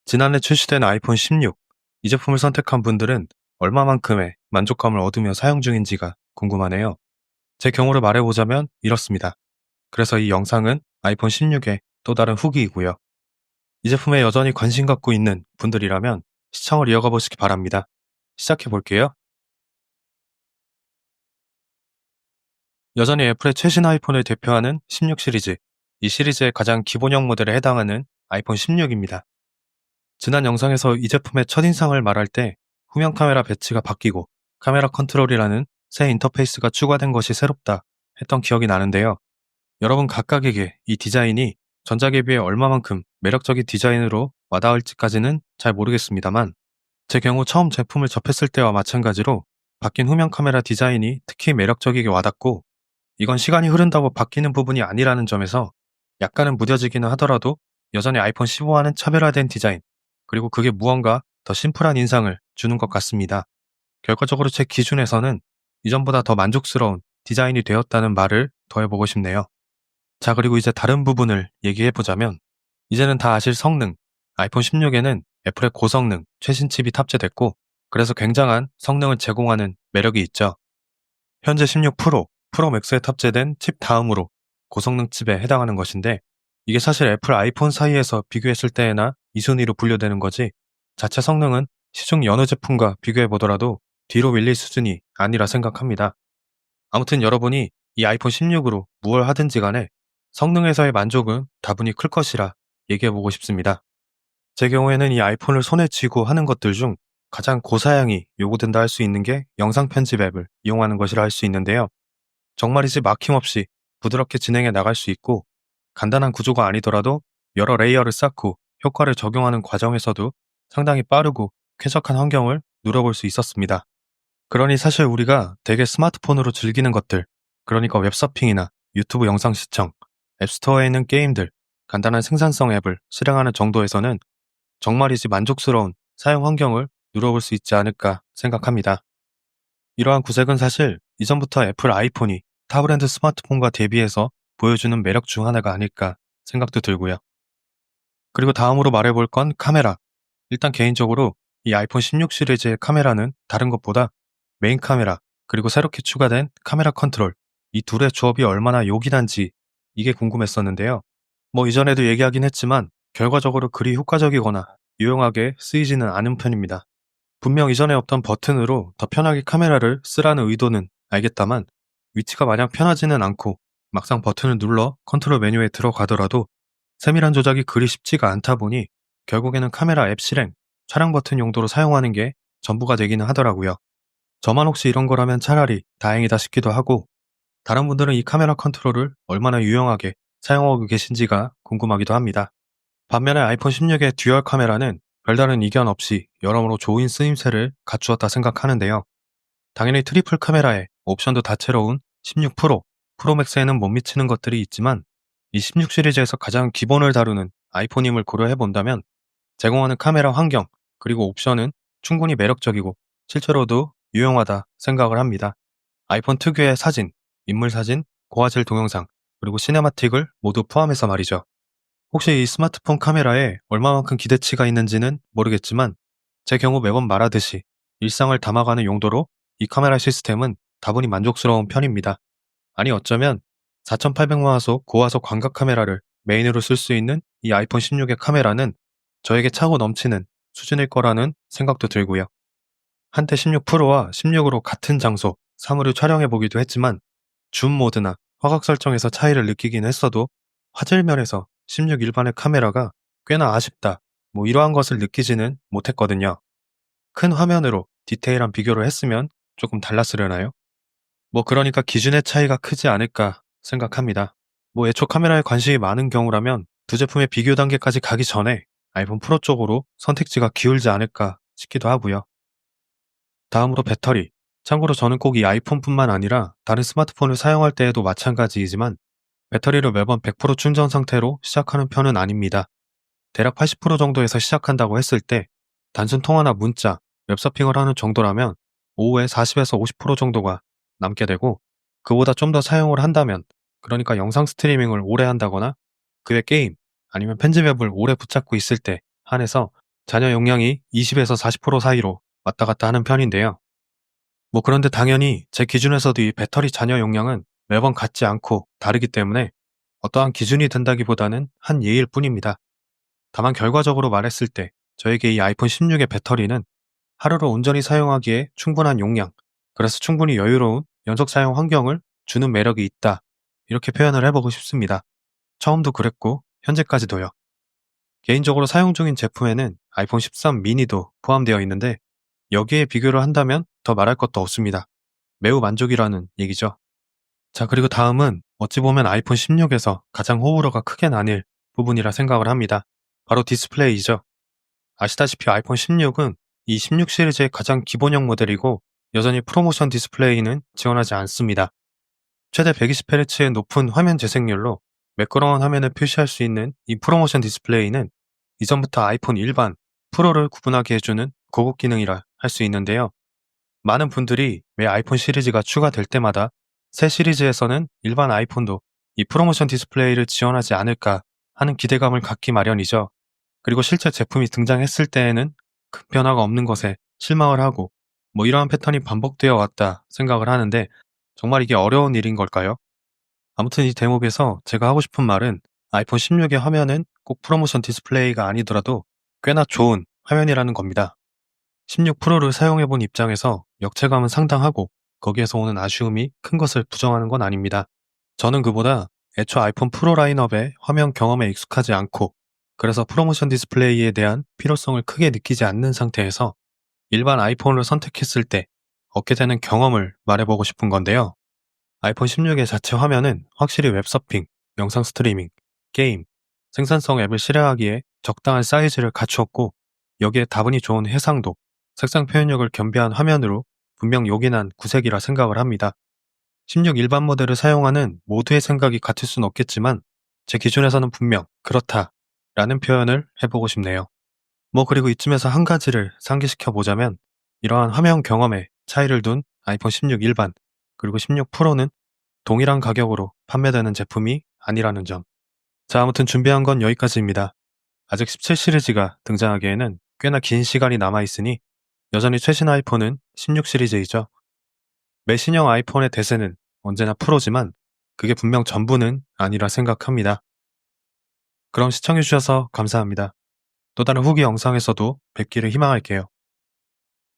지난해 출시된 아이폰 16, 이 제품을 선택한 분들은 얼마만큼의 만족감을 얻으며 사용 중인지가 궁금하네요. 제 경우를 말해보자면 이렇습니다. 그래서 이 영상은 아이폰 16의 또 다른 후기이고요. 이 제품에 여전히 관심 갖고 있는 분들이라면 시청을 이어가 보시기 바랍니다. 시작해 볼게요. 여전히 애플의 최신 아이폰을 대표하는 16 시리즈, 이 시리즈의 가장 기본형 모델에 해당하는 아이폰 16입니다. 지난 영상에서 이 제품의 첫인상을 말할 때 후면 카메라 배치가 바뀌고 카메라 컨트롤이라는 새 인터페이스가 추가된 것이 새롭다 했던 기억이 나는데요. 여러분 각각에게 이 디자인이 전작에 비해 얼마만큼 매력적인 디자인으로 와닿을지까지는 잘 모르겠습니다만 제 경우 처음 제품을 접했을 때와 마찬가지로 바뀐 후면 카메라 디자인이 특히 매력적이게 와닿고 이건 시간이 흐른다고 바뀌는 부분이 아니라는 점에서 약간은 무뎌지기는 하더라도 여전히 아이폰 15와는 차별화된 디자인, 그리고 그게 무언가 더 심플한 인상을 주는 것 같습니다. 결과적으로 제 기준에서는 이전보다 더 만족스러운 디자인이 되었다는 말을 더해보고 싶네요. 자, 그리고 이제 다른 부분을 얘기해보자면 이제는 다 아실 성능, 아이폰 16에는 애플의 고성능 최신 칩이 탑재됐고 그래서 굉장한 성능을 제공하는 매력이 있죠. 현재 16 프로, 프로 맥스에 탑재된 칩 다음으로 고성능 칩에 해당하는 것인데 이게 사실 애플 아이폰 사이에서 비교했을 때에나 이 순위로 분류되는 거지 자체 성능은 시중 여느 제품과 비교해보더라도 뒤로 밀릴 수준이 아니라 생각합니다. 아무튼 여러분이 이 아이폰 16으로 무얼 하든지 간에 성능에서의 만족은 다분히 클 것이라 얘기해보고 싶습니다. 제 경우에는 이 아이폰을 손에 쥐고 하는 것들 중 가장 고사양이 요구된다 할 수 있는 게 영상 편집 앱을 이용하는 것이라 할 수 있는데요. 정말이지 막힘없이 부드럽게 진행해 나갈 수 있고 간단한 구조가 아니더라도 여러 레이어를 쌓고 효과를 적용하는 과정에서도 상당히 빠르고 쾌적한 환경을 누려볼 수 있었습니다. 그러니 사실 우리가 대개 스마트폰으로 즐기는 것들, 그러니까 웹서핑이나 유튜브 영상 시청, 앱스토어에 있는 게임들, 간단한 생산성 앱을 실행하는 정도에서는 정말이지 만족스러운 사용 환경을 누려볼 수 있지 않을까 생각합니다. 이러한 구색은 사실 이전부터 애플 아이폰이 타 브랜드 스마트폰과 대비해서 보여주는 매력 중 하나가 아닐까 생각도 들고요. 그리고 다음으로 말해볼 건 카메라. 일단 개인적으로 이 아이폰 16 시리즈의 카메라는 다른 것보다 메인 카메라, 그리고 새롭게 추가된 카메라 컨트롤, 이 둘의 조합이 얼마나 요긴한지 이게 궁금했었는데요. 뭐 이전에도 얘기하긴 했지만 결과적으로 그리 효과적이거나 유용하게 쓰이지는 않은 편입니다. 분명 이전에 없던 버튼으로 더 편하게 카메라를 쓰라는 의도는 알겠다만 위치가 마냥 편하지는 않고 막상 버튼을 눌러 컨트롤 메뉴에 들어가더라도 세밀한 조작이 그리 쉽지가 않다 보니 결국에는 카메라 앱 실행, 촬영 버튼 용도로 사용하는 게 전부가 되기는 하더라고요. 저만 혹시 이런 거라면 차라리 다행이다 싶기도 하고 다른 분들은 이 카메라 컨트롤을 얼마나 유용하게 사용하고 계신지가 궁금하기도 합니다. 반면에 아이폰 16의 듀얼 카메라는 별다른 이견 없이 여러모로 좋은 쓰임새를 갖추었다 생각하는데요. 당연히 트리플 카메라에 옵션도 다채로운 16 프로, 프로 맥스에는 못 미치는 것들이 있지만 이 16 시리즈에서 가장 기본을 다루는 아이폰임을 고려해 본다면 제공하는 카메라 환경, 그리고 옵션은 충분히 매력적이고 실제로도 유용하다 생각을 합니다. 아이폰 특유의 사진, 인물 사진, 고화질 동영상, 그리고 시네마틱을 모두 포함해서 말이죠. 혹시 이 스마트폰 카메라에 얼마만큼 기대치가 있는지는 모르겠지만 제 경우 매번 말하듯이 일상을 담아가는 용도로 이 카메라 시스템은 다분히 만족스러운 편입니다. 아니 어쩌면 4800만 화소 고화소 광각 카메라를 메인으로 쓸 수 있는 이 아이폰 16의 카메라는 저에게 차고 넘치는 수준일 거라는 생각도 들고요. 한때 16 프로와 16으로 같은 장소, 사물을 촬영해 보기도 했지만 줌 모드나 화각 설정에서 차이를 느끼긴 했어도 화질 면에서 16 일반의 카메라가 꽤나 아쉽다, 뭐 이러한 것을 느끼지는 못했거든요. 큰 화면으로 디테일한 비교를 했으면 조금 달랐으려나요? 뭐 그러니까 기준의 차이가 크지 않을까 생각합니다. 뭐 애초 카메라에 관심이 많은 경우라면 두 제품의 비교 단계까지 가기 전에 아이폰 프로 쪽으로 선택지가 기울지 않을까 싶기도 하고요. 다음으로 배터리. 참고로 저는 꼭 이 아이폰뿐만 아니라 다른 스마트폰을 사용할 때에도 마찬가지이지만 배터리를 매번 100% 충전 상태로 시작하는 편은 아닙니다. 대략 80% 정도에서 시작한다고 했을 때 단순 통화나 문자, 웹서핑을 하는 정도라면 오후에 40에서 50% 정도가 남게 되고 그보다 좀 더 사용을 한다면, 그러니까 영상 스트리밍을 오래 한다거나 그 외 게임 아니면 편집 앱을 오래 붙잡고 있을 때 한해서 잔여 용량이 20에서 40% 사이로 왔다 갔다 하는 편인데요. 그런데 당연히 제 기준에서도 이 배터리 잔여 용량은 매번 같지 않고 다르기 때문에 어떠한 기준이 된다기보다는 한 예일 뿐입니다. 다만 결과적으로 말했을 때 저에게 이 아이폰 16의 배터리는 하루로 온전히 사용하기에 충분한 용량, 그래서 충분히 여유로운 연속 사용 환경을 주는 매력이 있다. 이렇게 표현을 해보고 싶습니다. 처음도 그랬고 현재까지도요. 개인적으로 사용 중인 제품에는 아이폰 13 미니도 포함되어 있는데 여기에 비교를 한다면 더 말할 것도 없습니다. 매우 만족이라는 얘기죠. 자, 그리고 다음은 어찌 보면 아이폰 16에서 가장 호불호가 크게 나뉠 부분이라 생각을 합니다. 바로 디스플레이죠. 아시다시피 아이폰 16은 이 16 시리즈의 가장 기본형 모델이고 여전히 프로모션 디스플레이는 지원하지 않습니다. 최대 120Hz의 높은 화면 재생률로 매끄러운 화면을 표시할 수 있는 이 프로모션 디스플레이는 이전부터 아이폰 일반, 프로를 구분하게 해주는 고급 기능이라 할 수 있는데요. 많은 분들이 매 아이폰 시리즈가 추가될 때마다 새 시리즈에서는 일반 아이폰도 이 프로모션 디스플레이를 지원하지 않을까 하는 기대감을 갖기 마련이죠. 그리고 실제 제품이 등장했을 때에는 큰 변화가 없는 것에 실망을 하고 이러한 패턴이 반복되어 왔다 생각을 하는데 정말 이게 어려운 일인 걸까요? 아무튼 이 대목에서 제가 하고 싶은 말은 아이폰 16의 화면은 꼭 프로모션 디스플레이가 아니더라도 꽤나 좋은 화면이라는 겁니다. 16 프로를 사용해본 입장에서 역체감은 상당하고 거기에서 오는 아쉬움이 큰 것을 부정하는 건 아닙니다. 저는 그보다 애초 아이폰 프로 라인업의 화면 경험에 익숙하지 않고 그래서 프로모션 디스플레이에 대한 필요성을 크게 느끼지 않는 상태에서 일반 아이폰을 선택했을 때 얻게 되는 경험을 말해보고 싶은 건데요. 아이폰 16의 자체 화면은 확실히 웹서핑, 영상 스트리밍, 게임, 생산성 앱을 실행하기에 적당한 사이즈를 갖추었고 여기에 다분히 좋은 해상도, 색상 표현력을 겸비한 화면으로 분명 요긴한 구색이라 생각을 합니다. 16 일반 모델을 사용하는 모두의 생각이 같을 순 없겠지만 제 기준에서는 분명 그렇다 라는 표현을 해보고 싶네요. 그리고 이쯤에서 한 가지를 상기시켜 보자면 이러한 화면 경험에 차이를 둔 아이폰 16 일반 그리고 16 프로는 동일한 가격으로 판매되는 제품이 아니라는 점. 자, 아무튼 준비한 건 여기까지입니다. 아직 17 시리즈가 등장하기에는 꽤나 긴 시간이 남아있으니 여전히 최신 아이폰은 16 시리즈이죠. 매 신형 아이폰의 대세는 언제나 프로지만 그게 분명 전부는 아니라 생각합니다. 그럼 시청해주셔서 감사합니다. 또 다른 후기 영상에서도 뵙기를 희망할게요.